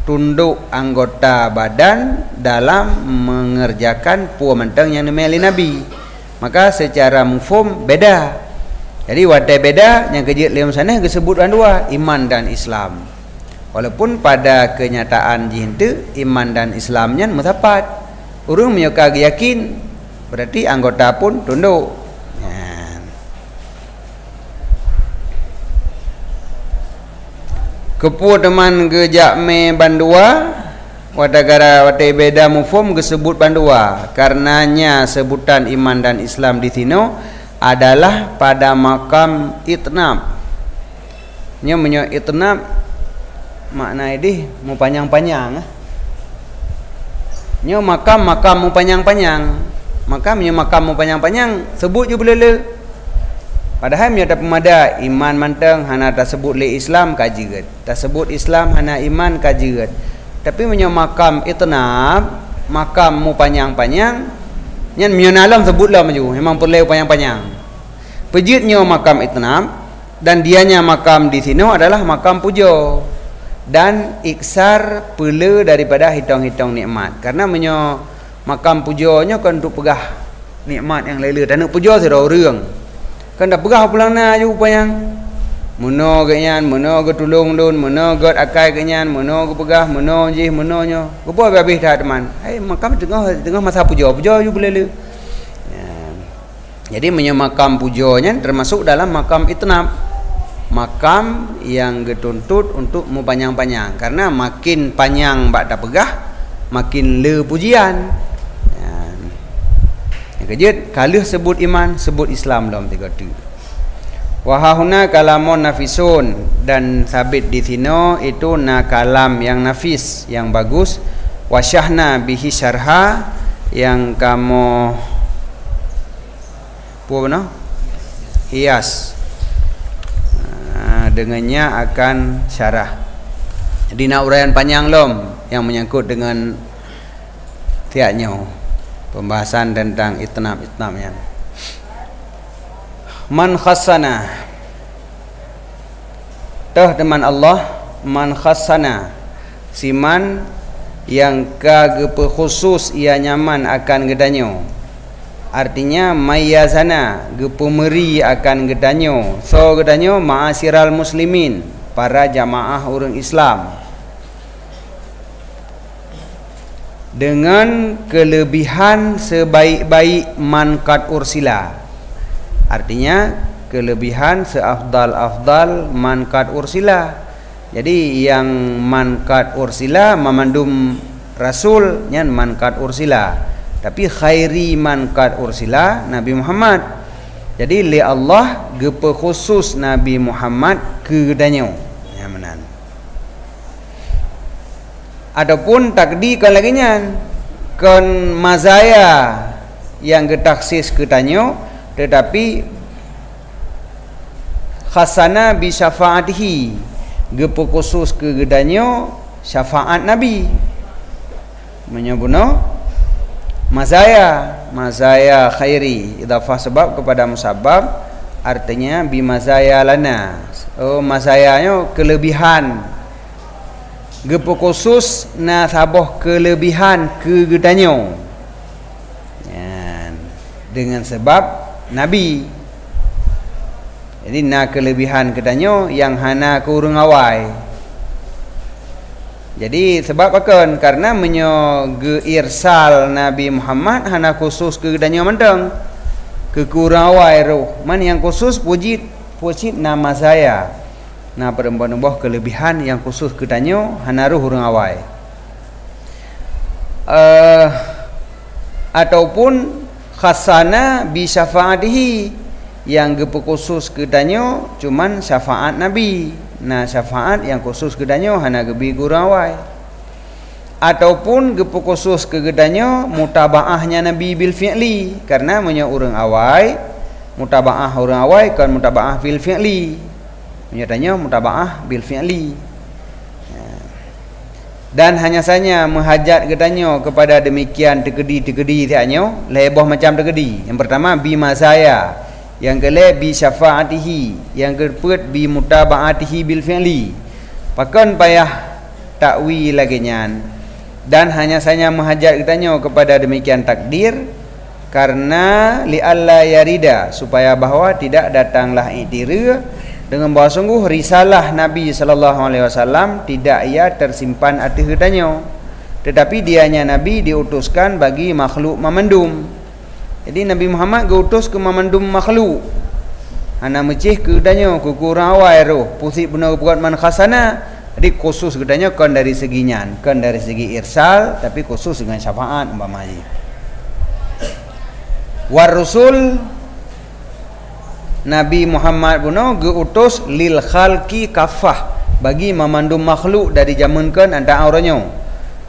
tunduk anggota badan dalam mengerjakan puan mentang yang nemeli Nabi. Maka secara mufhum beda. Jadi wadai beda yang kejut liam sana disebut dua iman dan Islam. Walaupun pada kenyataan jintu iman dan Islamnya mutapat. Urang menyuka yakin berarti anggota pun tunduk. Kepu teman gejak me bandua wadagara wadai beda mufhum disebut bandua. Karenanya sebutan iman dan Islam di sino adalah pada makam itnab. Nya menyo itnab makna ini mau panjang-panjang. Nya makam mau panjang-panjang. Makam mau panjang-panjang sebut je belele. Padahal nya ada pemada iman manteng hana tak sebut le Islam kajiget. Tak sebut Islam hana iman kajiget. Tapi menyo makam itnab, makam mau panjang-panjang, nyan menyo alam sebutlah maju. Memang perlu panjang-panjang. Pejitnya makam itnab dan dianya makam di sini adalah makam puja dan iksar pula daripada hitung-hitung nikmat. Karena menyo makam pujanya kan untuk pegah nikmat yang lain dan nak puja sudah orang. Kan dah pegah pulang na je upayang. Mono genyan, mono ge tulung dun, mono got akai genyan, mono ge pegah, mono je mononyo. Gopo habis dah teman. Hai makam tengah masa puja je boleh. Jadi menyo makam pujanya termasuk dalam makam itnab. Makam yang dituntut untuk panjang-panjang karena makin panjang bak dah pegah makin le pujian. Yang kejut kalau sebut iman sebut Islam dalam tiga tu. Wahahuna kalamun nafisun dan sabit di sino itu na kalam yang nafis yang bagus. Wasyahna bihi syarha yang kamu puana hias dengannya akan syarah. Jadi nak uraian panjang lom yang menyangkut dengan tiaknya pembahasan tentang itnab-itnabnya. Man khassana toh teman Allah man khassana siman yang kagepe khusus ia nyaman akan gedanyo. Artinya mayazana gepemeri akan gedanyo. So gedanyo ma'asiral muslimin, para jamaah orang Islam, dengan kelebihan sebaik-baik mankat ursila. Artinya kelebihan seafdal-afdal mankat ursila. Jadi yang mankat ursila memandum rasul nyan mankat ursila. Tapi khairi mankat ursila Nabi Muhammad. Jadi li Allah gepe khusus Nabi Muhammad ke danyo. Ya menan. Adapun takdi kan lagi nyan kon mazaya yang getaksis ke danyo tetapi khasana bi syafaatihi gepe khusus ke gedanyo syafaat Nabi. Menyebutno mazaya khairi idafah sebab kepada musabab artinya bi mazaya lana. Oh mazayanya kelebihan gepo khusus na saboh kelebihan ke gedanyo dengan sebab Nabi. Jadi na kelebihan kedanyo yang hana kurung awai. Jadi sebab akan karena menyo ge irsal Nabi Muhammad hana khusus ke gedanyo menteng. Kekurawai roh. Man yang khusus puji nama saya. Nah perempuan boh kelebihan yang khusus ketanyo hanaruh urang awai. Ataupun khasana bi syafaatihi yang khusus ketanyo cuman syafaat Nabi. Nah syafaat yang khusus ketanyo hana gebi kurawai. Ataupun khusus kegedanyo mutabaahnya Nabi bil fi'li, karena punya orang awai mutabaah orang awai kan mutabaah bil fi'li, menyatanya mutabaah bil fi'li. Dan hanya saja menghajat gedanyo kepada demikian tegedi tiaknyo leboh macam tegedi. Yang pertama bima saya, yang kedua bi syafaatihi, yang kedua bi mutabaatihi bil fi'li. Pakon payah takwi lagi nyan. Dan hanya saja menghajat kitanya kepada demikian takdir karena li'alla yarida, supaya bahawa tidak datanglah iktira dengan bahawa sungguh risalah Nabi SAW tidak ia tersimpan atas kitanya, tetapi dianya Nabi diutuskan bagi makhluk memandum. Jadi Nabi Muhammad diutus ke memandum makhluk. Hana mecih ke kitanya kukurang awai roh pusik benar buat man khasana. Jadi khusus katanya kan dari segi nyan, kan dari segi irsal, tapi khusus dengan syafaat umpama haji. War Rasul Nabi Muhammad puno geutus lil khalqi kafah, bagi memandum makhluk dari zamankan antara orangnya.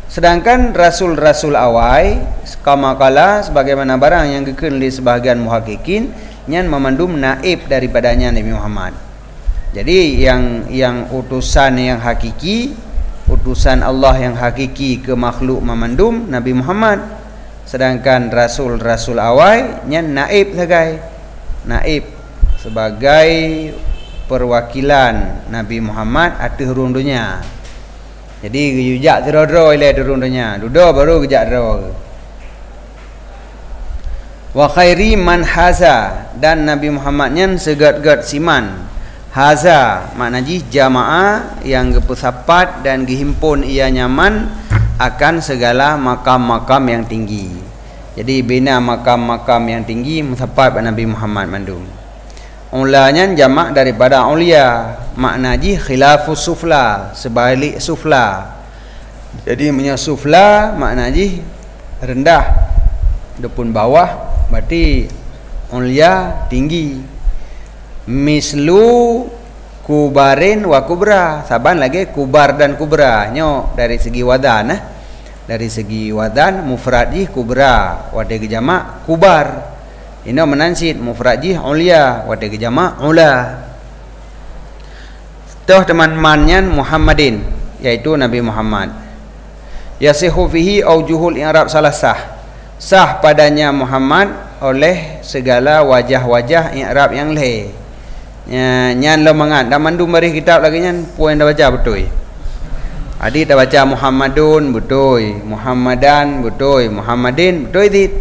Sedangkan rasul-rasul awai kamakala sebagaimana barang yang dikatakan oleh sebahagian muhaqqiqin nyan memandum naib daripadanya Nabi Muhammad. Jadi yang utusan yang hakiki, utusan Allah yang hakiki ke makhluk memandum Nabi Muhammad. Sedangkan rasul-rasul awai nyan naib sagai. Naib sebagai perwakilan Nabi Muhammad atas urang dunia. Jadi yujak dero-dero ile urang dunia. Dudo baru gejak dero. Wa khairi man haza, dan Nabi Muhammad nyan segat-gat siman. Haza maknanya jamaah yang gepesapat dan gehimpun ia nyaman akan segala makam-makam yang tinggi. Jadi bina makam-makam yang tinggi mensapat Nabi Muhammad mandum. Ulanya jamak daripada ulia, maknanya khilafus sufla, sebalik sufla. Jadi punya sufla maknanya rendah, depan bawah berarti ulia tinggi. Mislu kubarin wa kubra, saban lagi kubar dan kubra nyo dari segi wadan dari segi wadan mufradih kubra wadai jamak kubar, ini menansid mufradih ulia wadai jamak ula. Toh teman-temannya Muhammadin, yaitu Nabi Muhammad. Yasihu fihi aujuhul i'rab salasah, sah padanya Muhammad oleh segala wajah-wajah i'rab yang lain. Nyan lo mangat dah mandu mari kitab lagi nyan puan dah baca betul. Adik dah baca Muhammadun betul, Muhammadan betul, Muhammadin betul dit.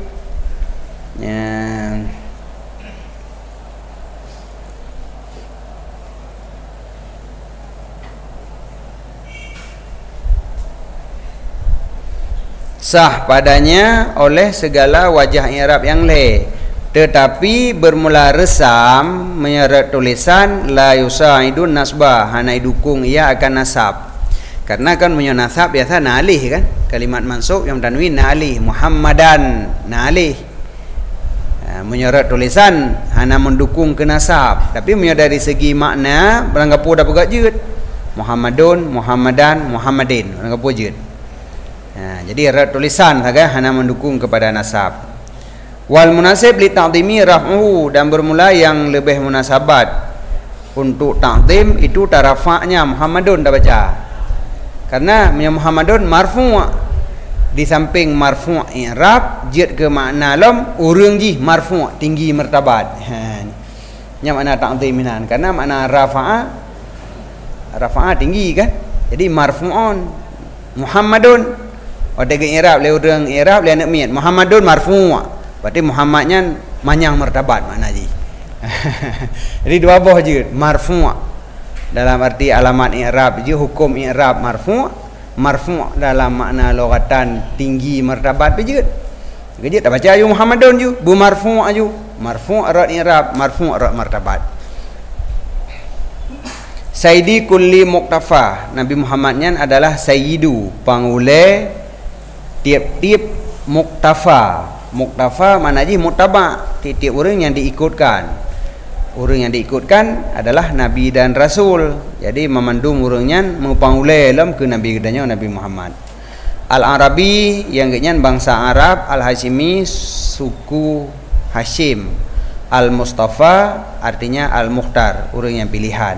Sah padanya oleh segala wajah i'rab yang lain. Tetapi bermula resam menyeret tulisan la yusaidun nasbah, hana dukung ia akan nasab. Karena kan punya nasab biasa nalih kan, kalimat mansub yang tanwin nalih, Muhammadan nalih. Menyeret tulisan hana mendukung ke nasab, tapi punya dari segi makna beranggapu dah pegat jut. Muhammadun, Muhammadan, Muhammadin beranggapu jut. Jadi eret tulisan saja hana mendukung kepada nasab. Wal munasib li ta'zimi raf'uhu, dan bermula yang lebih munasabat untuk ta'zim itu tarafa'nya Muhammadun dah baca. Karena Muhammadun marfu' di samping marfu' i'rab jid ke makna lam urang ji marfu' tinggi martabat. Nya makna ta'ziminan, karena makna rafa'a tinggi kan. Jadi marfu'un Muhammadun ada ke i'rab le urang i'rab le nak miat Muhammadun marfu'. Berarti Muhammadnya manyang martabat makna ji. Jadi dua boh je marfu' dalam arti alamat i'rab je, hukum i'rab marfu', marfu' dalam makna logatan tinggi martabat je. Jadi tak baca ayu Muhammadun ju, bu marfu' aju. marfu' rad i'rab, marfu' rad martabat. Sayyidi kulli muktafa, Nabi Muhammadnya adalah sayyidu, pangule tiap-tiap muktafa. Muktafa mana ji muttaba, tiap-tiap orang yang diikutkan. Orang yang diikutkan adalah Nabi dan Rasul. Jadi memandung orangnya mengpangule dalam ke Nabi gedanya Nabi Muhammad. Al-Arabi yang genyan bangsa Arab, Al-Hashimi suku Hashim, Al-Mustafa artinya Al-Mukhtar, orang yang pilihan.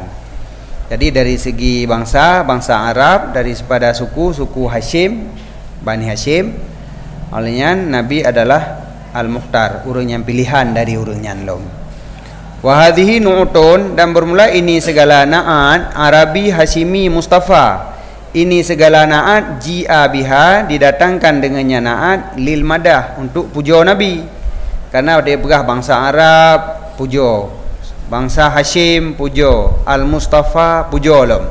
Jadi dari segi bangsa Arab, daripada suku Hashim, Bani Hashim, olehnya Nabi adalah Al-Mukhtar, orang yang pilihan dari orangnya lom. Wa hadhihi nu'tun, dan bermula ini segala na'at Arabi Hashimi Mustafa. Ini segala na'at ji'a biha, didatangkan dengannya na'at lil madah, untuk puja Nabi. Karena dia pegah bangsa Arab puja, bangsa Hashim puja, Al-Mustafa puja lom.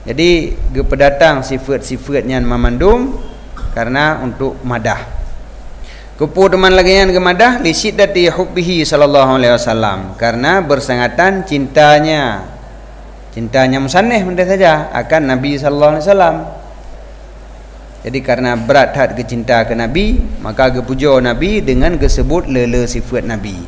Jadi gepedatang sifat-sifatnya memandum karena untuk madah. Kepu teman lagi yang gemadah li syiddati hubbihi sallallahu alaihi wasallam, karena bersangatan cintanya musanneh benda saja akan Nabi sallallahu alaihi wasallam. Jadi karena berat hat kecinta ke Nabi, maka gepuja Nabi dengan gesebut lele sifat Nabi.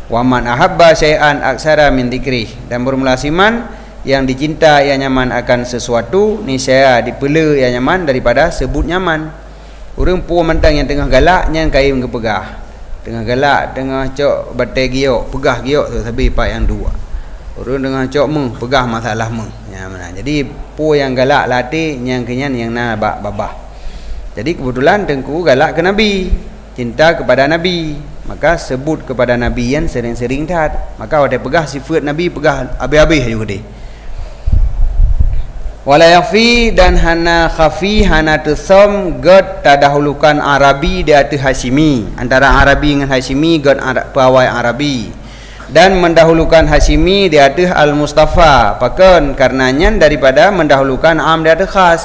Wa man ahabba syai'an aksara min dzikrih, dan bermula siman yang dicinta yang nyaman akan sesuatu, niscaya dipela yang nyaman daripada sebut nyaman. Orang puan mentang yang tengah galak yang kain ngepegah, tengah galak, tengah cok batai giok, pegah giok tu tapi pak yang dua. Orang dengan cok meng pegah masalah meng. Ya mana. Jadi puan yang galak latih yang kenyan yang na babah. Jadi kebetulan tengku galak ke Nabi, cinta kepada Nabi, maka sebut kepada Nabi yang sering-sering tat. Maka ada pegah sifat Nabi, pegah habis-habis juga deh. Wala yafi, dan hana khafi hana tusam god tadahulukan Arabi di atas Hashimi, antara Arabi dengan Hashimi god pawai Arabi, dan mendahulukan Hashimi di atas Al-Mustafa, pakan karenanya daripada mendahulukan am di atas khas.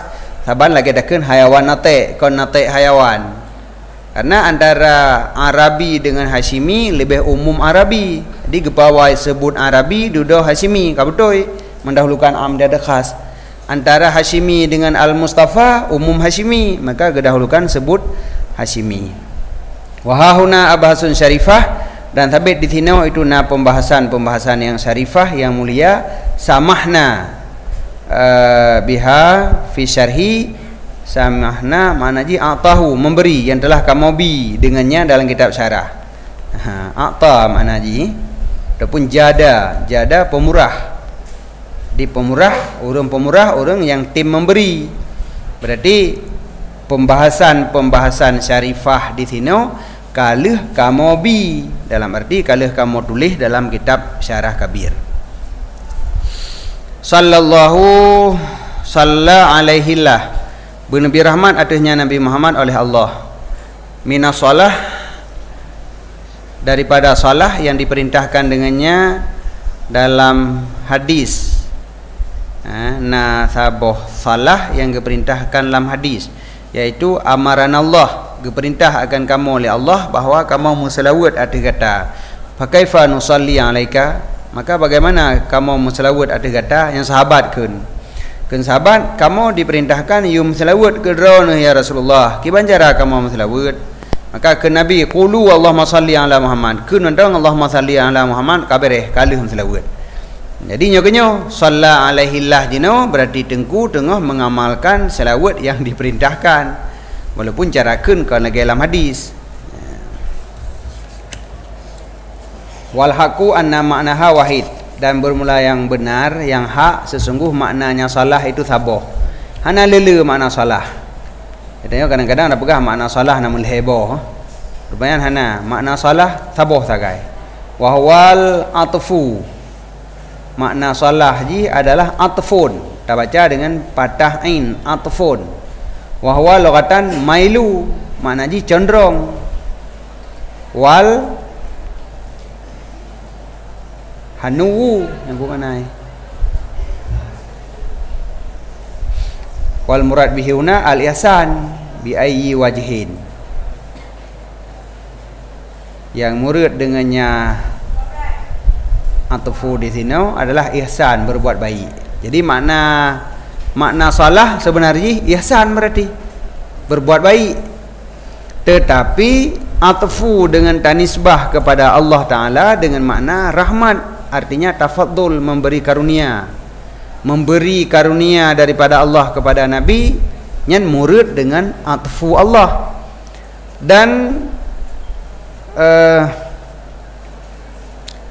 Saban lagi dakan hayawan nate, kon nate hayawan. Karena antara Arabi dengan Hashimi lebih umum Arabi, di gepawai sebut Arabi dudo Hashimi, kabutoi mendahulukan am di atas khas. Antara Hashimi dengan Al-Mustafa umum Hashimi, maka gedahulukan sebut Hashimi. Wahahuna abhasun syarifah, dan sabit di sini itu na pembahasan yang syarifah yang mulia. Samahna biha fi syarhi, samahna makna ji atahu, memberi yang telah kamu bi dengannya dalam kitab syarah. Ata makna ji ataupun jada pemurah. Di pemurah orang yang tim memberi. Berarti pembahasan syarifah di sini kalih kamu bi, dalam arti kalih kamu tulis dalam kitab syarah kabir. Sallallahu alaihillah, bernabi rahmat atasnya Nabi Muhammad oleh Allah. Minas salah, daripada salah yang diperintahkan dengannya dalam hadis. Nasaboh salah yang diperintahkan dalam hadis, yaitu amaran Allah, diperintah akan kamu oleh Allah bahawa kamu musalawat atas kata fakaifa nusalli alaika, maka bagaimana kamu musalawat atas kata yang sahabat kun sahabat kamu diperintahkan yum musalawat ke drone ya Rasulullah, kibanjara kamu musalawat, maka ke Nabi qulu Allahumma salli ala Muhammad, kun ndang Allahumma salli ala Muhammad kabere kalih musalawat. Jadi nyokenyo salla alaihillah jino berarti tengku tengah mengamalkan selawat yang diperintahkan, walaupun carakan kerana dalam hadis. Wal haqu anna ma'naha wahid, dan bermula yang benar, yang hak sesungguh maknanya salah itu saboh. Hana lele makna salah. Katanya kadang-kadang ada pegah makna salah namun heboh. Rupanya hana makna salah saboh sagai. Wahwal atfu, makna salah ji adalah atfun, kita baca dengan patah ain, atfun. Wahwa logatan mailu, makna ji cenderung. Wal hanuwu yang bukan ai. Wal murad bihuna al ihsan bi ayyi wajhin. Yang murid dengannya atfu di sini adalah ihsan, berbuat baik. Jadi makna salah sebenarnya ihsan, berarti berbuat baik. Tetapi atfu dengan tanisbah kepada Allah Ta'ala dengan makna rahmat, artinya tafaddul, memberi karunia. Memberi karunia daripada Allah kepada Nabi, nyan murid dengan atfu Allah. Dan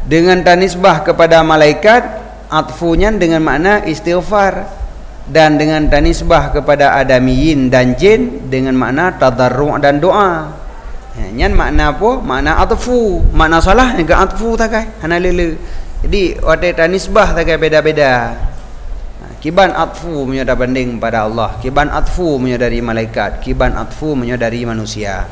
dengan tanisbah kepada malaikat, atfunya dengan makna istighfar. Dan dengan tanisbah kepada adamiyin dan jin dengan makna tadarru' dan doa. Nyan makna apa? Makna atfu. Makna salah dengan atfu takai hana lele. Jadi ada tanisbah takai beda-beda. Kiban atfu punya banding pada Allah, kiban atfu punya dari malaikat, kiban atfu punya dari manusia.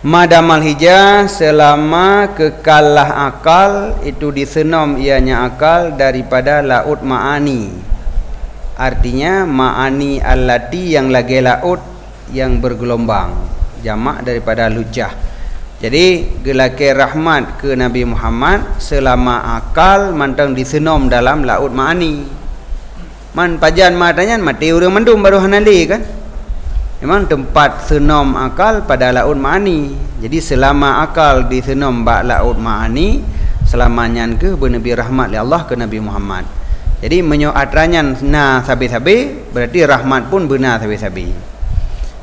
Madamal hijah, selama kekalah akal itu disenom ianya akal daripada laut ma'ani. Artinya ma'ani allati yang lagi laut yang bergelombang, jamak daripada lujah. Jadi gelake rahmat ke Nabi Muhammad selama akal mantang disenom dalam laut ma'ani. Man pajan matanya mati urang mandum baru hanali kan. Memang tempat senom akal pada laut ma'ani. Jadi selama akal di senom bak laut ma'ani, selamanya ke bernabi rahmat li Allah ke Nabi Muhammad. Jadi menyo atranyan na sabi-sabi, berarti rahmat pun benar sabi-sabi.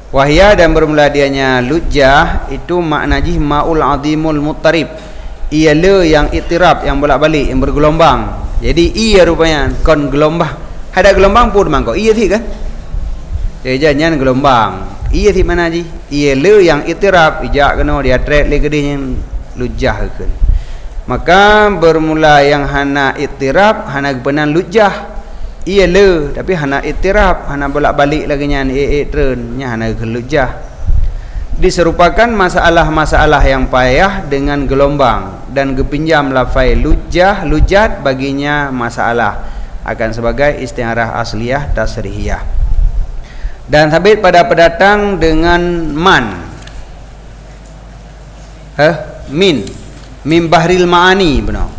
Wahya, dan bermula dianya lujah itu maknanya ma'ul azimul muttarib. Ialah yang iktirab, yang bolak-balik, yang bergelombang. Jadi ia rupanya kon gelombang. Ada gelombang pun mangko iya sih kan? Jangan gelombang. Iya sih mana ji? Iya le yang itirab ijak kena dia trek le gedenya lujah ke. Maka bermula yang hana itirab, hana benan lujah. Iya le tapi hana itirab, hana bolak-balik lagi nya tren nya hana ke lujah. Diserupakan masalah-masalah yang payah dengan gelombang dan gepinjam lafai lujah, lujat baginya masalah akan sebagai istiarah asliyah tasrihiyah. Dan sabit pada pendatang dengan man, min bahril ma'ani, benar,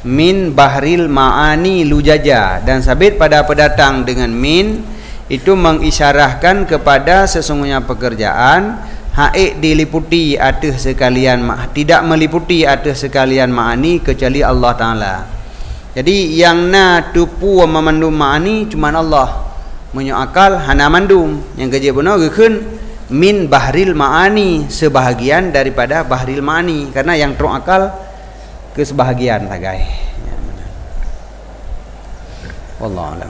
min bahril ma'ani lujaja. Dan sabit pada pendatang dengan min itu mengisyarahkan kepada sesungguhnya pekerjaan haik diliputi atas sekalian, tidak meliputi atas sekalian ma'ani kecuali Allah Ta'ala. Jadi yang na tupu memandum ma'ani cuma Allah. Menyo akal hana mandum, yang kerja benar gekun min bahril ma'ani, sebahagian daripada bahril ma'ani, karena yang teruk akal ke sebahagian tagai. Wallahu a'lam.